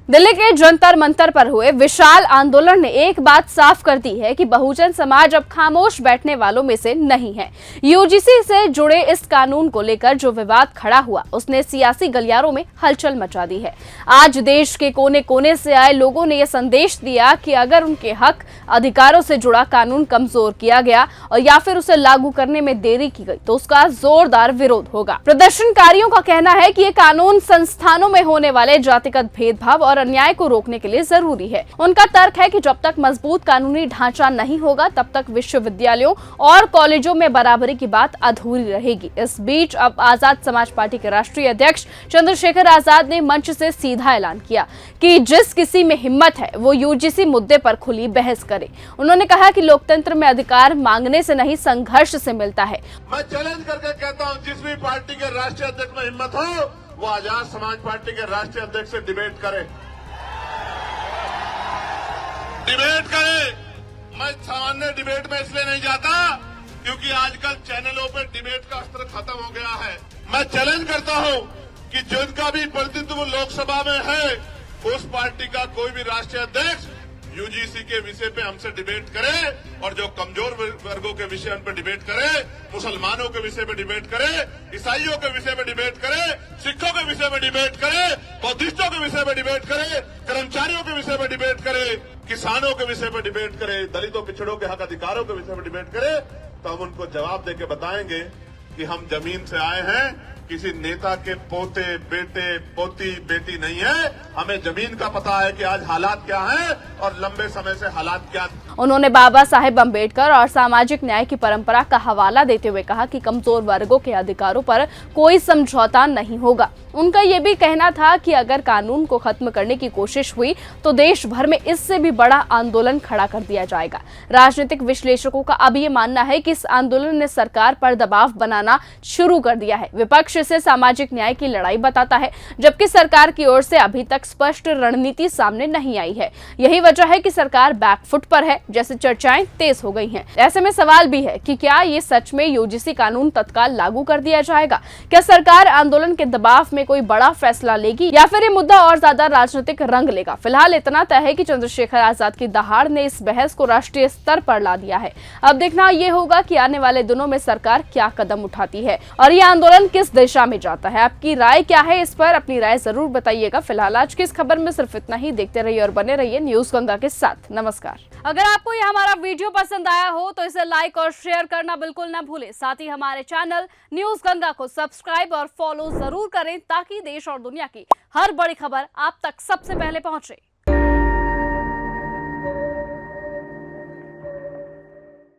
दिल्ली के जंतर मंतर पर हुए विशाल आंदोलन ने एक बात साफ कर दी है कि बहुजन समाज अब खामोश बैठने वालों में से नहीं है। यूजीसी से जुड़े इस कानून को लेकर जो विवाद खड़ा हुआ उसने सियासी गलियारों में हलचल मचा दी है। आज देश के कोने कोने से आए लोगों ने यह संदेश दिया कि अगर उनके हक अधिकारों से जुड़ा कानून कमजोर किया गया और या फिर उसे लागू करने में देरी की गई तो उसका जोरदार विरोध होगा। प्रदर्शनकारियों का कहना है कि ये कानून संस्थानों में होने वाले जातिगत भेदभाव और अन्याय को रोकने के लिए जरूरी है। उनका तर्क है कि जब तक मजबूत कानूनी ढांचा नहीं होगा तब तक विश्वविद्यालयों और कॉलेजों में बराबरी की बात अधूरी रहेगी। इस बीच अब आजाद समाज पार्टी के राष्ट्रीय अध्यक्ष चंद्रशेखर आजाद ने मंच से सीधा ऐलान किया कि जिस किसी में हिम्मत है वो यूजीसी मुद्दे पर खुली बहस करे। उन्होंने कहा कि लोकतंत्र में अधिकार मांगने से नहीं संघर्ष से मिलता है। मैं चैलेंज करके कहता हूं, जिस भी पार्टी के राष्ट्रीय अध्यक्ष में हिम्मत हो वो आजाद समाज पार्टी के राष्ट्रीय अध्यक्ष से डिबेट करे। मैं सामान्य डिबेट में इसलिए नहीं जाता क्योंकि आजकल चैनलों पे डिबेट का अस्त्र खत्म हो गया है। मैं चैलेंज करता हूं कि जिनका भी प्रतिनिधित्व लोकसभा में है उस पार्टी का कोई भी राष्ट्रीय अध्यक्ष यूजीसी के विषय पे हमसे डिबेट करे और जो कमजोर वर्गों के विषय पे डिबेट करे, मुसलमानों के विषय पे डिबेट करे, ईसाइयों के विषय पे डिबेट करे, सिखों के विषय पे डिबेट करे, बौद्धिस्टों के विषय पे डिबेट करे, कर्मचारियों के विषय पे डिबेट करे, किसानों के विषय पे डिबेट करे, दलितों पिछड़ों के हक अधिकारों के विषय पे डिबेट करे, तो हम उनको जवाब देके बताएंगे कि हम जमीन से आए हैं, किसी नेता के पोते बेटे पोती बेटी नहीं है। हमें जमीन का पता है कि आज हालात क्या हैं और लंबे समय से हालात क्या। उन्होंने बाबा साहेब अम्बेडकर और सामाजिक न्याय की परंपरा का हवाला देते हुए कहा कि कमजोर वर्गों के अधिकारों पर कोई समझौता नहीं होगा। उनका ये भी कहना था कि अगर कानून को खत्म करने की कोशिश हुई तो देश भर में इससे भी बड़ा आंदोलन खड़ा कर दिया जाएगा। राजनीतिक विश्लेषकों का अब ये मानना है कि इस आंदोलन ने सरकार पर दबाव बनाना शुरू कर दिया है। विपक्ष इसे सामाजिक न्याय की लड़ाई बताता है, जबकि सरकार की ओर से अभी तक स्पष्ट रणनीति सामने नहीं आई है। यही वजह है कि सरकार बैकफुट पर है, जैसे चर्चाएं तेज हो गई हैं। ऐसे में सवाल भी है कि क्या ये सच में यूजीसी कानून तत्काल लागू कर दिया जाएगा? क्या सरकार आंदोलन के दबाव में कोई बड़ा फैसला लेगी या फिर ये मुद्दा और ज्यादा राजनीतिक रंग लेगा? फिलहाल इतना तय है कि चंद्रशेखर आजाद की दहाड़ ने इस बहस को राष्ट्रीय स्तर पर ला दिया है। अब देखना ये होगा कि आने वाले दिनों में सरकार क्या कदम उठाती है और ये आंदोलन किस दिशा में जाता है। आपकी राय क्या है इस पर? अपनी राय जरूर बताइएगा। फिलहाल आज की इस खबर में सिर्फ इतना ही। देखते रहिए और बने रहिए न्यूज गंगा के साथ। नमस्कार। अगर आपको ये हमारा वीडियो पसंद आया हो तो इसे लाइक और शेयर करना बिल्कुल ना भूलें। साथ ही हमारे चैनल न्यूज गंगा को सब्सक्राइब और फॉलो जरूर करें ताकि देश और दुनिया की हर बड़ी खबर आप तक सबसे पहले पहुंचे।